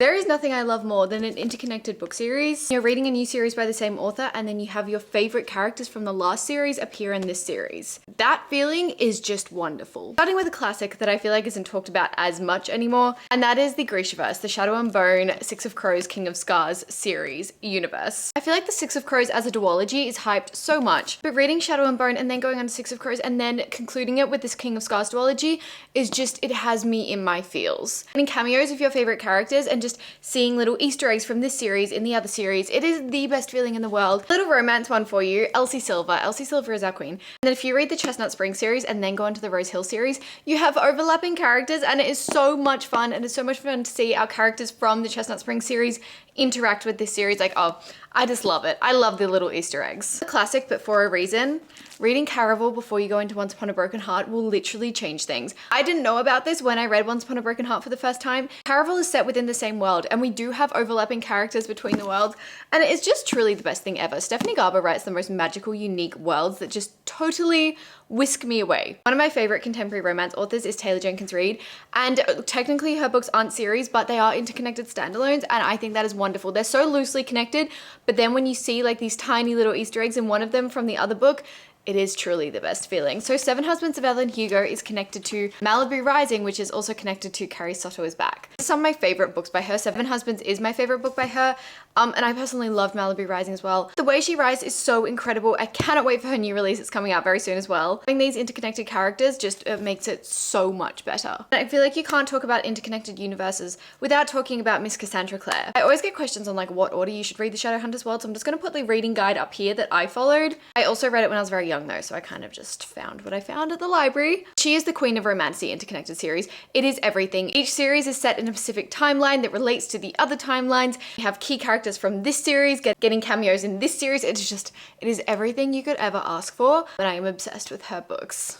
There is nothing I love more than an interconnected book series. You're reading a new series by the same author and then you have your favorite characters from the last series appear in this series. That feeling is just wonderful. Starting with a classic that I feel like isn't talked about as much anymore, and that is the Grishaverse, the Shadow and Bone, Six of Crows, King of Scars series universe. I feel like the Six of Crows as a duology is hyped so much, but reading Shadow and Bone and then going on to Six of Crows and then concluding it with this King of Scars duology is just, it has me in my feels. Getting cameos of your favorite characters and just seeing little Easter eggs from this series in the other series, it is the best feeling in the world. Little romance one for you, Elsie Silver. Elsie Silver is our queen. And then if you read the Chestnut Spring series and then go into the Rose Hill series, you have overlapping characters and it is so much fun, and it's so much fun to see our characters from the Chestnut Spring series interact with this series. Like, oh, I just love it. I love the little Easter eggs. A classic, but for a reason. Reading Caraval before you go into Once Upon a Broken Heart will literally change things. I didn't know about this when I read Once Upon a Broken Heart for the first time. Caraval is set within the same world and we do have overlapping characters between the worlds, and it is just truly the best thing ever. Stephanie Garber writes the most magical, unique worlds that just totally whisk me away. One of my favorite contemporary romance authors is Taylor Jenkins Reid, and technically her books aren't series, but they are interconnected standalones, and I think that is wonderful. They're so loosely connected, but then when you see like these tiny little Easter eggs in one of them from the other book, it is truly the best feeling. So Seven Husbands of Evelyn Hugo is connected to Malibu Rising, which is also connected to Carrie Soto is Back. Some of my favorite books by her. Seven Husbands is my favorite book by her. And I personally love Malibu Rising as well. The way she writes is so incredible. I cannot wait for her new release. It's coming out very soon as well. Having these interconnected characters just makes it so much better. I feel like you can't talk about interconnected universes without talking about Miss Cassandra Clare. I always get questions on like what order you should read the Shadowhunters world, so I'm just gonna put the reading guide up here that I followed. I also read it when I was very young though, so I kind of just found what I found at the library. She is the queen of Romantasy interconnected series. It is everything. Each series is set in a specific timeline that relates to the other timelines. You have key characters from this series getting cameos in this series. It is everything you could ever ask for, but I am obsessed with her books.